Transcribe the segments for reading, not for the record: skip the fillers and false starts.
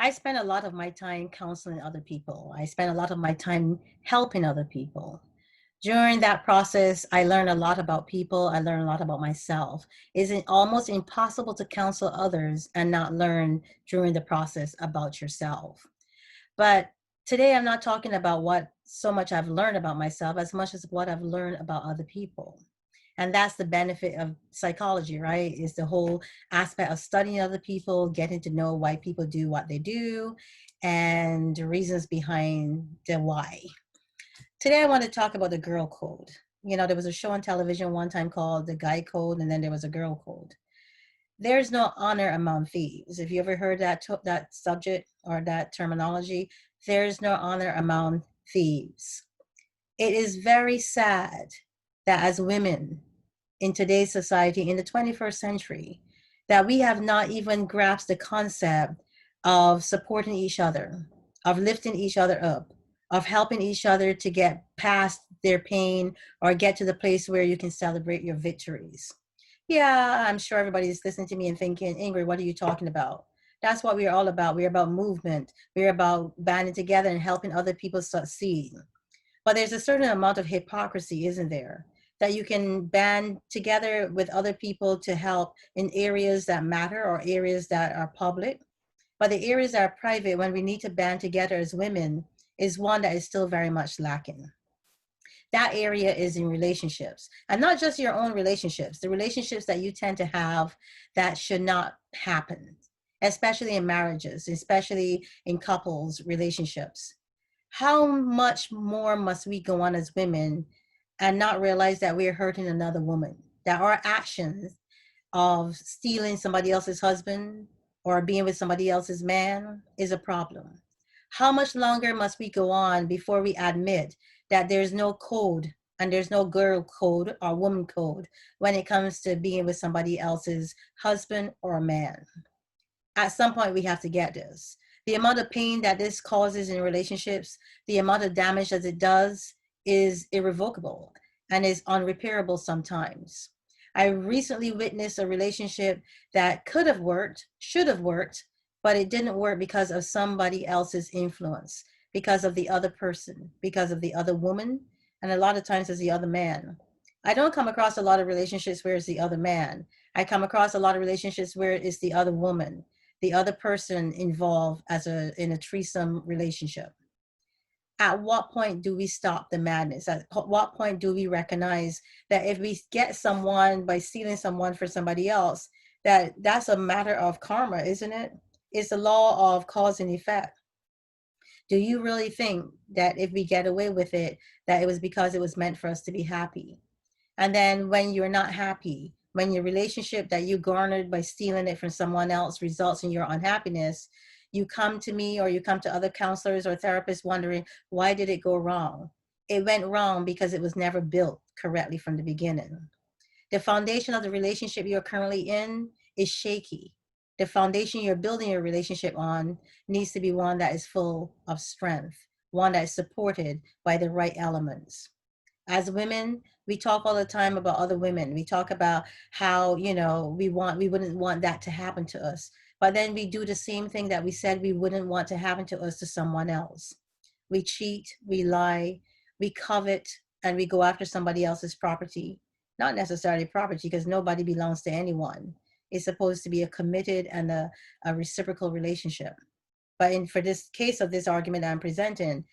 I spend a lot of my time counseling other people. I spend a lot of my time helping other people. During that process, I learn a lot about people. I learn a lot about myself. It's almost impossible to counsel others and not learn during the process about yourself. But today, I'm not talking about what so much I've learned about myself as much as what I've learned about other people. And that's the benefit of psychology, right? Is the whole aspect of studying other people, getting to know why people do what they do, and the reasons behind the why. Today, I want to talk about the girl code. You know, there was a show on television one time called The Guy Code, and then there was a girl code. There's no honor among thieves. If you ever heard that subject or that terminology, there's no honor among thieves. It is very sad that as women in today's society, in the 21st century, that we have not even grasped the concept of supporting each other, of lifting each other up, of helping each other to get past their pain or get to the place where you can celebrate your victories. Yeah, I'm sure everybody's listening to me and thinking, Ingrid, what are you talking about? That's what we're all about. We're about movement. We're about banding together and helping other people succeed. But there's a certain amount of hypocrisy, isn't there? That you can band together with other people to help in areas that matter or areas that are public. But the areas that are private, when we need to band together as women, is one that is still very much lacking. That area is in relationships, and not just your own relationships, the relationships that you tend to have that should not happen, especially in marriages, especially in couples relationships. How much more must we go on as women and not realize that we're hurting another woman, that our actions of stealing somebody else's husband or being with somebody else's man is a problem? How much longer must we go on before we admit that there's no code and there's no girl code or woman code when it comes to being with somebody else's husband or man? At some point, we have to get this. The amount of pain that this causes in relationships, the amount of damage that it does is irrevocable and is unrepairable sometimes. I recently witnessed a relationship that could have worked, should have worked, but it didn't work because of somebody else's influence, because of the other person, because of the other woman, and a lot of times it's the other man. I don't come across a lot of relationships where it's the other man. I come across a lot of relationships where it's the other woman, the other person involved as a in a threesome relationship. At what point do we stop the madness? At what point do we recognize that if we get someone by stealing someone for somebody else, that that's a matter of karma, isn't it? It's the law of cause and effect. Do you really think that if we get away with it, that it was because it was meant for us to be happy? And then when you're not happy, when your relationship that you garnered by stealing it from someone else results in your unhappiness, you come to me or you come to other counselors or therapists wondering, why did it go wrong? It went wrong because it was never built correctly from the beginning. The foundation of the relationship you're currently in is shaky. The foundation you're building your relationship on needs to be one that is full of strength, one that is supported by the right elements. As women, we talk all the time about other women. We talk about how, we wouldn't want that to happen to us. But then we do the same thing that we said we wouldn't want to happen to us to someone else. We cheat, we lie, we covet, and we go after somebody else's property. Not necessarily property, because nobody belongs to anyone. It's supposed to be a committed and a reciprocal relationship. But for this case of this argument I'm presenting,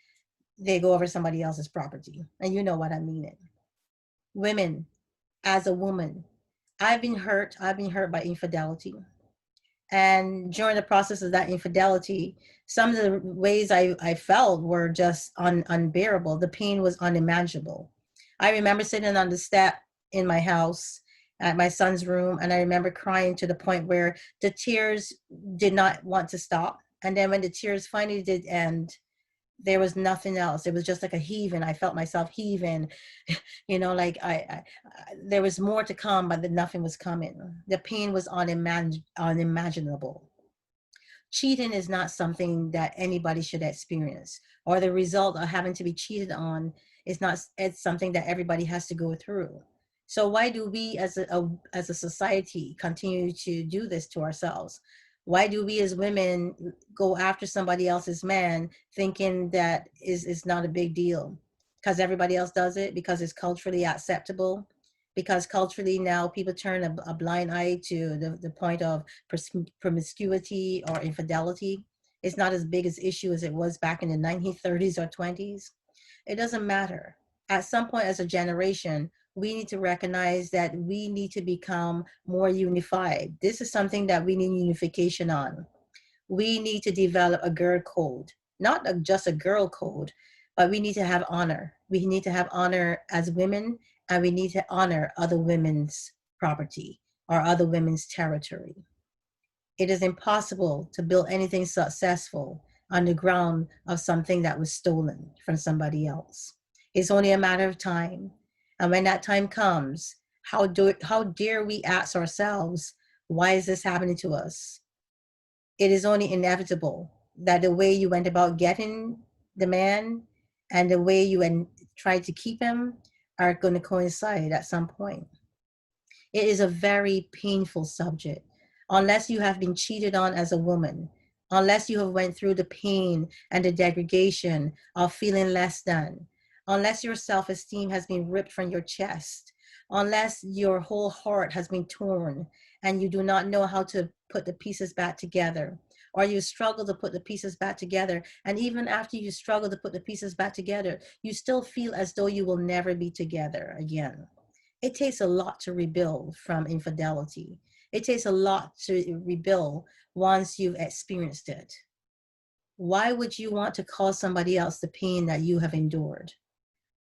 they go over somebody else's property. And you know what I mean. It. Women, as a woman, I've been hurt. I've been hurt by infidelity. And during the process of that infidelity, some of the ways I felt were just unbearable. The pain was unimaginable. I remember sitting on the step in my house at my son's room, and I remember crying to the point where the tears did not want to stop. And then when the tears finally did end, there was nothing else. It was just like a heaving. I felt myself heaving, like there was more to come, but nothing was coming. The pain was unimaginable. Cheating is not something that anybody should experience, or the result of having to be cheated on is not. It's something that everybody has to go through. So why do we as a society continue to do this to ourselves? Why do we as women go after somebody else's man thinking that is not a big deal? Because everybody else does it, because it's culturally acceptable, because culturally now people turn a blind eye to the point of promiscuity or infidelity. It's not as big as issue as it was back in the 1930s or 20s. It doesn't matter. At some point as a generation, we need to recognize that we need to become more unified. This is something that we need unification on. We need to develop a girl code, not just a girl code, but we need to have honor. We need to have honor as women, and we need to honor other women's property or other women's territory. It is impossible to build anything successful on the ground of something that was stolen from somebody else. It's only a matter of time. And when that time comes, how dare we ask ourselves, why is this happening to us? It is only inevitable that the way you went about getting the man and the way you tried to keep him are going to coincide at some point. It is a very painful subject. Unless you have been cheated on as a woman, unless you have went through the pain and the degradation of feeling less than, unless your self-esteem has been ripped from your chest, unless your whole heart has been torn and you do not know how to put the pieces back together, or you struggle to put the pieces back together, and even after you struggle to put the pieces back together, you still feel as though you will never be together again. It takes a lot to rebuild from infidelity. It takes a lot to rebuild once you've experienced it. Why would you want to cause somebody else the pain that you have endured?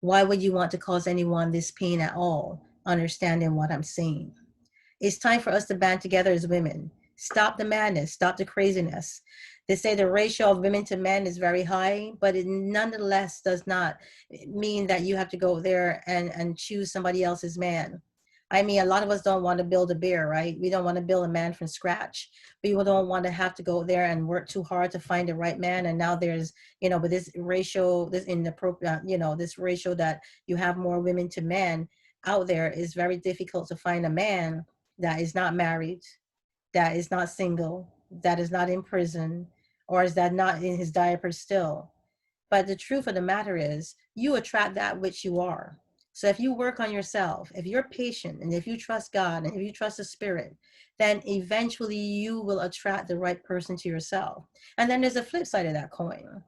Why would you want to cause anyone this pain at all, understanding what I'm saying? It's time for us to band together as women. Stop the madness, stop the craziness. They say the ratio of women to men is very high, but it nonetheless does not mean that you have to go there and choose somebody else's man. I mean, a lot of us don't want to build a bear, right? We don't want to build a man from scratch. People don't want to have to go there and work too hard to find the right man. And now there's, but this ratio, this inappropriate, this ratio that you have more women to men out there is very difficult to find a man that is not married, that is not single, that is not in prison, or is that not in his diaper still. But the truth of the matter is, you attract that which you are. So if you work on yourself, if you're patient, and if you trust God, and if you trust the Spirit, then eventually you will attract the right person to yourself. And then there's a flip side of that coin.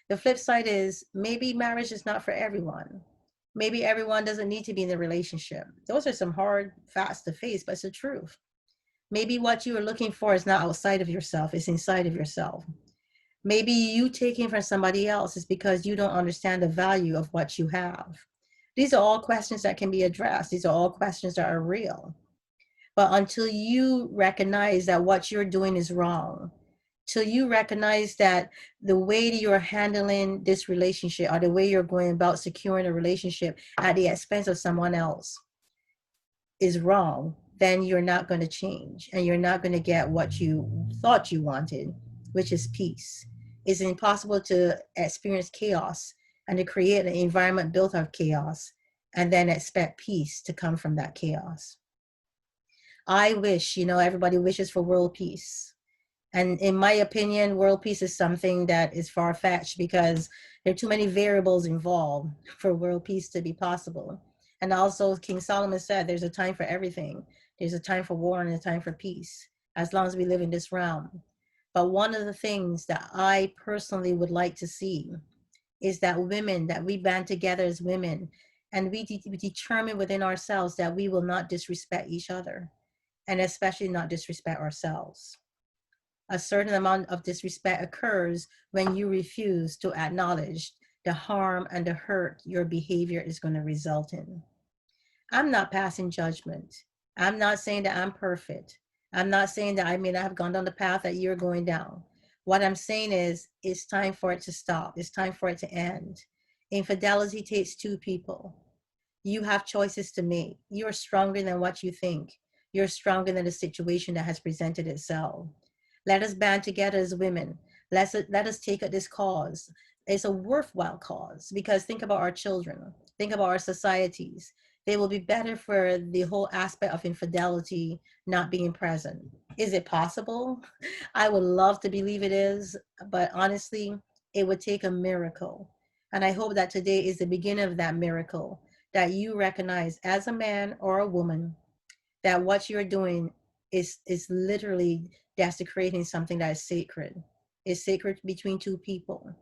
The flip side is maybe marriage is not for everyone. Maybe everyone doesn't need to be in a relationship. Those are some hard facts to face, but it's the truth. Maybe what you are looking for is not outside of yourself, it's inside of yourself. Maybe you taking from somebody else is because you don't understand the value of what you have. These are all questions that can be addressed. These are all questions that are real. But until you recognize that what you're doing is wrong, till you recognize that the way that you're handling this relationship or the way you're going about securing a relationship at the expense of someone else is wrong, then you're not going to change and you're not going to get what you thought you wanted, which is peace. It's impossible to experience chaos and to create an environment built of chaos and then expect peace to come from that chaos. I wish, everybody wishes for world peace. And in my opinion, world peace is something that is far-fetched because there are too many variables involved for world peace to be possible. And also, King Solomon said, there's a time for everything. There's a time for war and a time for peace, as long as we live in this realm. But one of the things that I personally would like to see is that we band together as women, and we determine within ourselves that we will not disrespect each other, and especially not disrespect ourselves. A certain amount of disrespect occurs when you refuse to acknowledge the harm and the hurt your behavior is going to result in. I'm not passing judgment. I'm not saying that I'm perfect. I'm not saying that I may not have gone down the path that you're going down. What I'm saying is it's time for it to stop. It's time for it to end. Infidelity takes two people. You have choices to make. You're stronger than what you think. You're stronger than the situation that has presented itself. Let us band together as women. Let us take up this cause. It's a worthwhile cause because think about our children. Think about our societies. they will be better for the whole aspect of infidelity not being present. Is it possible? I would love to believe it is, but honestly, it would take a miracle. And I hope that today is the beginning of that miracle, that you recognize as a man or a woman that what you're doing is literally desecrating something that is sacred. It's sacred between two people.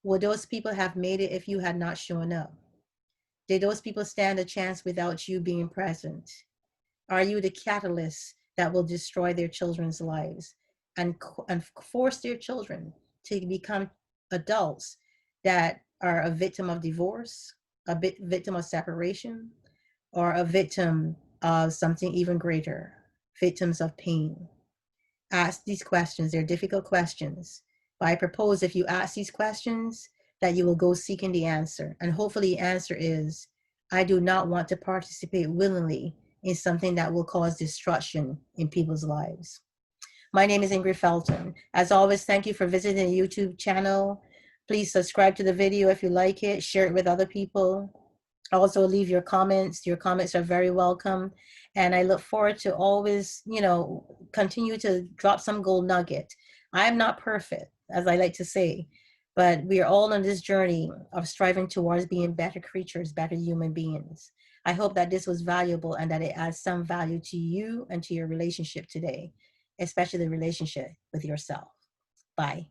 Would those people have made it if you had not shown up? Did those people stand a chance without you being present? Are you the catalyst that will destroy their children's lives and force their children to become adults that are a victim of divorce, victim of separation, or a victim of something even greater, victims of pain? Ask these questions. They're difficult questions. But I propose if you ask these questions, that you will go seeking the answer. And hopefully the answer is, I do not want to participate willingly in something that will cause destruction in people's lives. My name is Ingrid Felton. As always, thank you for visiting the YouTube channel. Please subscribe to the video if you like it, share it with other people. Also leave your comments. Your comments are very welcome. And I look forward to always, continue to drop some gold nugget. I'm not perfect, as I like to say, but we are all on this journey of striving towards being better creatures, better human beings. I hope that this was valuable and that it adds some value to you and to your relationship today, especially the relationship with yourself. Bye.